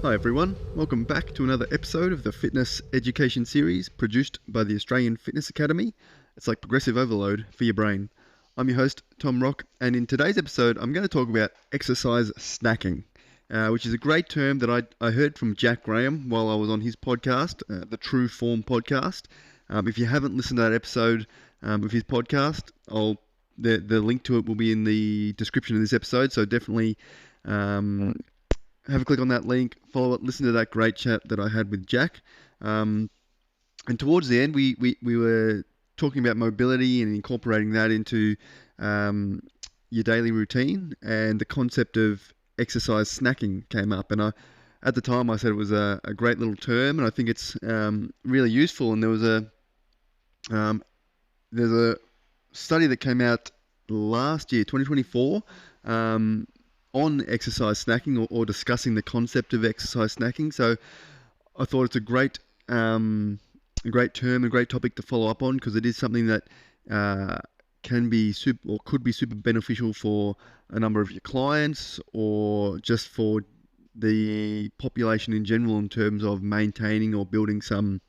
Hi everyone, welcome back to another episode of the Fitness Education Series produced by the Australian Fitness Academy. It's like progressive overload for your brain. I'm your host, Tom Rock, and in today's episode I'm going to talk about exercise snacking, which is a great term that I heard from Jack Graham while I was on his podcast, the True Form podcast. If you haven't listened to that episode of his podcast, the link to it will be in the description of this episode, so definitely have a click on that link, follow it, listen to that great chat that I had with Jack. And towards the end, we were talking about mobility and incorporating that into your daily routine, and the concept of exercise snacking came up. And at the time, I said it was a great little term, and I think it's really useful. And there's a study that came out last year, 2024, on exercise snacking or discussing the concept of exercise snacking. So I thought it's a great term, a great topic to follow up on, because it is something that can be or could be super beneficial for a number of your clients, or just for the population in general in terms of maintaining or building some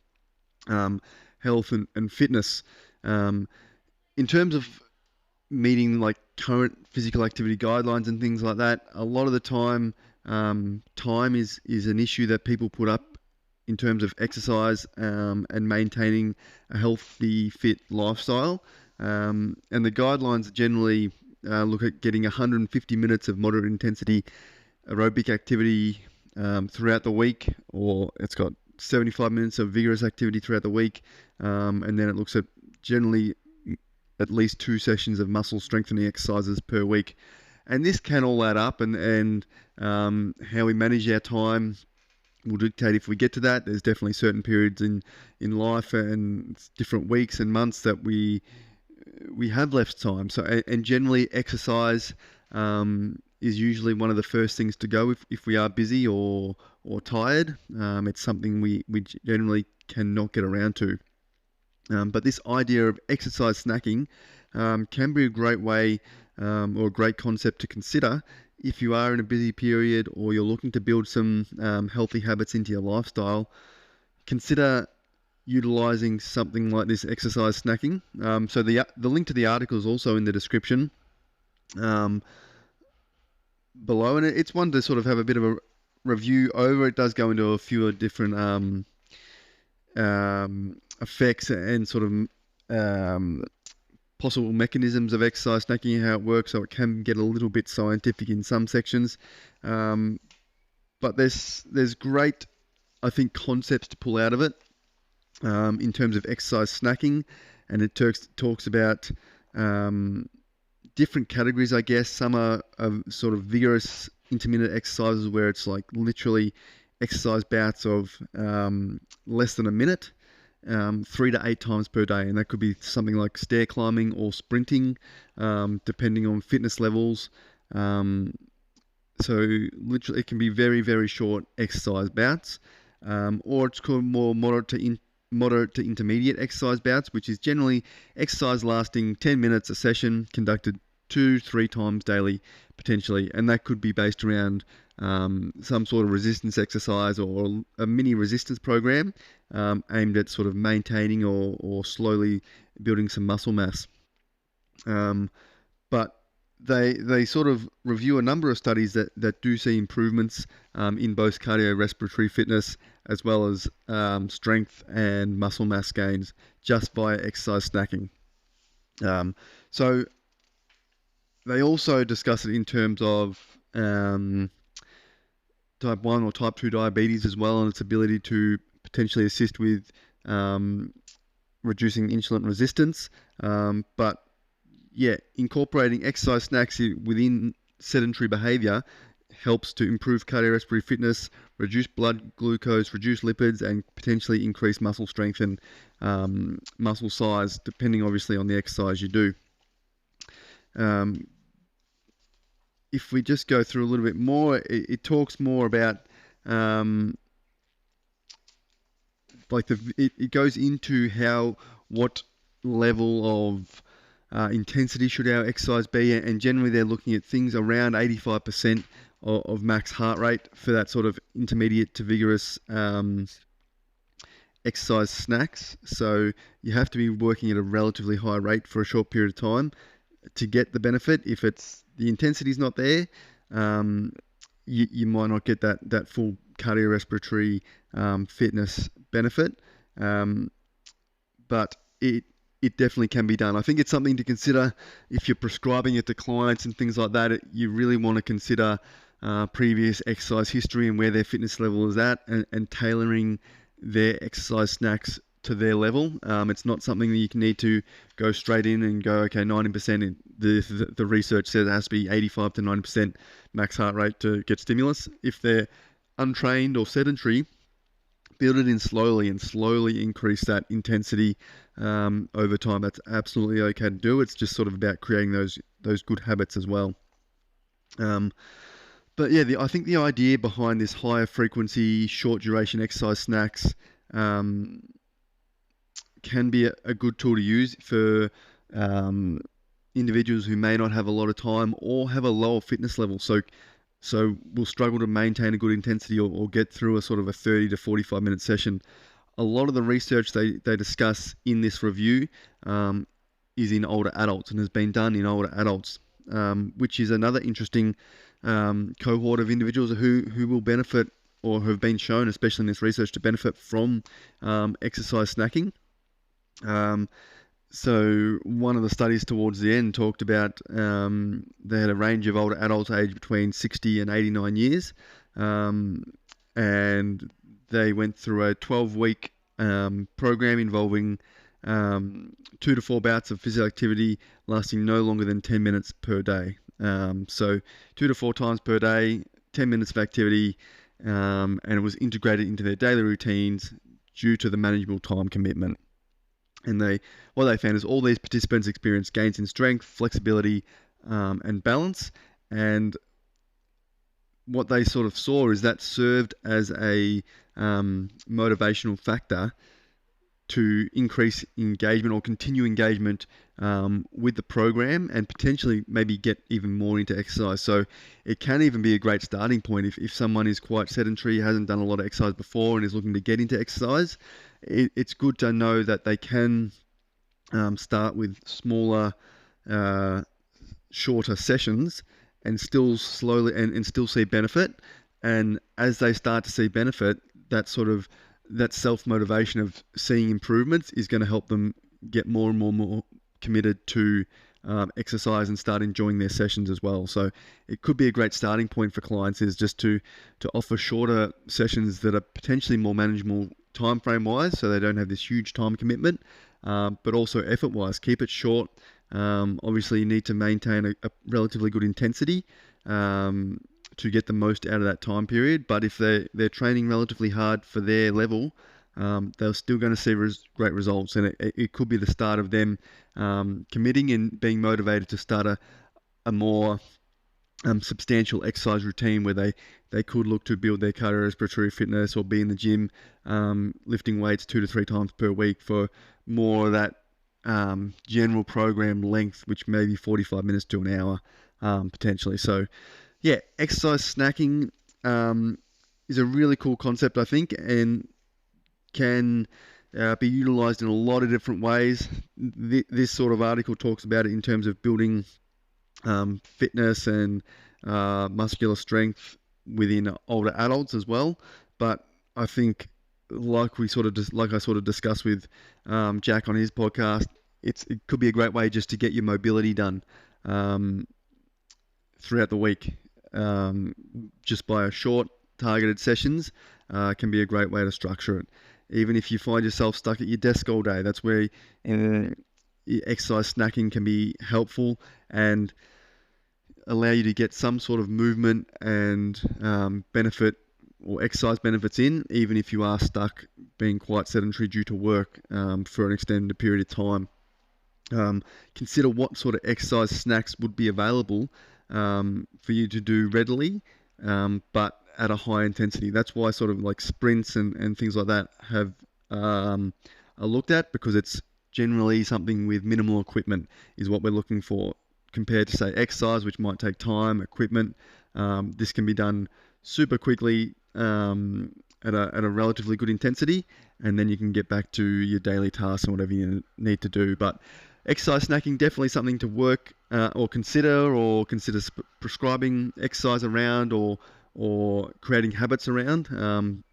health and fitness. In terms of meeting like current physical activity guidelines and things like that, a lot of the time, time is an issue that people put up in terms of exercise and maintaining a healthy, fit lifestyle. And the guidelines generally look at getting 150 minutes of moderate intensity aerobic activity throughout the week, or it's got 75 minutes of vigorous activity throughout the week, and then it looks at generally at least 2 sessions of muscle strengthening exercises per week. And this can all add up, and how we manage our time will dictate if we get to that. There's definitely certain periods in life and different weeks and months that we have less time. So, and generally exercise is usually one of the first things to go if we are busy or tired. It's something we generally cannot get around to. But this idea of exercise snacking can be a great way or a great concept to consider if you are in a busy period or you're looking to build some healthy habits into your lifestyle. Consider utilizing something like this exercise snacking. So the link to the article is also in the description below, and it's one to sort of have a bit of a review over. It does go into a few different effects and sort of possible mechanisms of exercise snacking and how it works, so it can get a little bit scientific in some sections. But there's great, I think, concepts to pull out of it in terms of exercise snacking, and it talks about different categories, I guess. Some are sort of vigorous intermittent exercises where it's like literally exercise bouts of less than a minute, 3 to 8 times per day, and that could be something like stair climbing or sprinting, depending on fitness levels. So literally, it can be very, very short exercise bouts, or it's called more moderate to intermediate exercise bouts, which is generally exercise lasting 10 minutes a session, conducted 2-3 times daily potentially, and that could be based around some sort of resistance exercise or a mini resistance program aimed at sort of maintaining or slowly building some muscle mass. But they sort of review a number of studies that do see improvements in both cardiorespiratory fitness as well as strength and muscle mass gains just via exercise snacking. So they also discuss it in terms of type 1 or type 2 diabetes as well, and its ability to potentially assist with reducing insulin resistance. But yeah, incorporating exercise snacks within sedentary behavior helps to improve cardiorespiratory fitness, reduce blood glucose, reduce lipids, and potentially increase muscle strength and muscle size, depending obviously on the exercise you do. If we just go through a little bit more, it talks more about it goes into what level of intensity should our exercise be, and generally they're looking at things around 85% of max heart rate for that sort of intermediate to vigorous exercise snacks. So you have to be working at a relatively high rate for a short period of time to get the benefit. If it's the intensity is not there, you might not get that full cardiorespiratory fitness benefit. But it definitely can be done. I think it's something to consider if you're prescribing it to clients and things like that. You really want to consider previous exercise history and where their fitness level is at, and tailoring their exercise snacks to their level. It's not something that you can need to go straight in and go, okay, 90%. The research says it has to be 85 to 90% max heart rate to get stimulus. If they're untrained or sedentary, build it in slowly and slowly increase that intensity over time. That's absolutely okay to do. It's just sort of about creating those good habits as well. But yeah, I think the idea behind this higher frequency, short duration exercise snacks can be a good tool to use for individuals who may not have a lot of time or have a lower fitness level. So we'll struggle to maintain a good intensity or get through a sort of a 30 to 45 minute session. A lot of the research they discuss in this review is in older adults and has been done in older adults, which is another interesting cohort of individuals who will benefit or have been shown, especially in this research, to benefit from exercise snacking. So one of the studies towards the end talked about they had a range of older adults aged between 60 and 89 years, and they went through a 12-week program involving 2 to 4 bouts of physical activity lasting no longer than 10 minutes per day. So 2 to 4 times per day, 10 minutes of activity, and it was integrated into their daily routines due to the manageable time commitment. And what they found is all these participants experienced gains in strength, flexibility, and balance. And what they sort of saw is that served as a motivational factor to increase engagement or continue engagement with the program, and potentially maybe get even more into exercise. So it can even be a great starting point if someone is quite sedentary, hasn't done a lot of exercise before, and is looking to get into exercise. It's good to know that they can start with smaller, shorter sessions and still slowly and still see benefit. And as they start to see benefit, that self-motivation of seeing improvements is going to help them get more and more committed to exercise and start enjoying their sessions as well. So it could be a great starting point for clients, is just to offer shorter sessions that are potentially more manageable time frame wise, so they don't have this huge time commitment, but also effort wise. Keep it short. Obviously you need to maintain a relatively good intensity to get the most out of that time period, but if they're training relatively hard for their level, they're still going to see great results, and it could be the start of them committing and being motivated to start a more substantial exercise routine where they could look to build their cardiorespiratory fitness or be in the gym lifting weights 2 to 3 times per week for more of that general program length, which may be 45 minutes to an hour potentially. So yeah, exercise snacking is a really cool concept, I think, and can be utilized in a lot of different ways. This sort of article talks about it in terms of building fitness and muscular strength within older adults as well. But I think, like I sort of discussed with Jack on his podcast, it could be a great way just to get your mobility done throughout the week. Just by a short targeted sessions can be a great way to structure it. Even if you find yourself stuck at your desk all day, that's where exercise snacking can be helpful and allow you to get some sort of movement and benefit or exercise benefits in, even if you are stuck being quite sedentary due to work for an extended period of time. Consider what sort of exercise snacks would be available for you to do readily, but at a high intensity. That's why sort of like sprints and things like that are looked at, because it's generally something with minimal equipment is what we're looking for, compared to say exercise, which might take time, equipment, This can be done super quickly at a relatively good intensity, and then you can get back to your daily tasks and whatever you need to do. But exercise snacking, definitely something to work or consider prescribing exercise around, or creating habits around,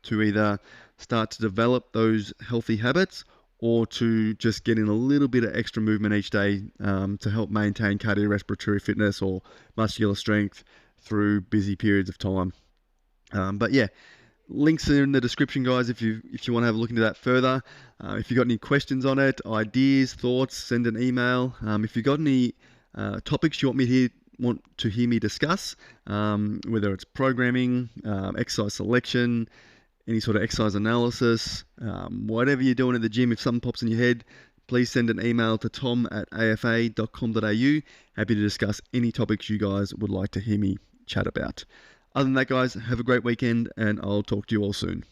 to either start to develop those healthy habits, or to just get in a little bit of extra movement each day, to help maintain cardiorespiratory fitness or muscular strength through busy periods of time. But yeah, links are in the description, guys, if you want to have a look into that further. If you've got any questions on it, ideas, thoughts, send an email. If you've got any topics you want to hear me discuss, whether it's programming, exercise selection, any sort of exercise analysis, whatever you're doing at the gym, if something pops in your head, please send an email to tom@afa.com.au. Happy to discuss any topics you guys would like to hear me chat about. Other than that, guys, have a great weekend, and I'll talk to you all soon.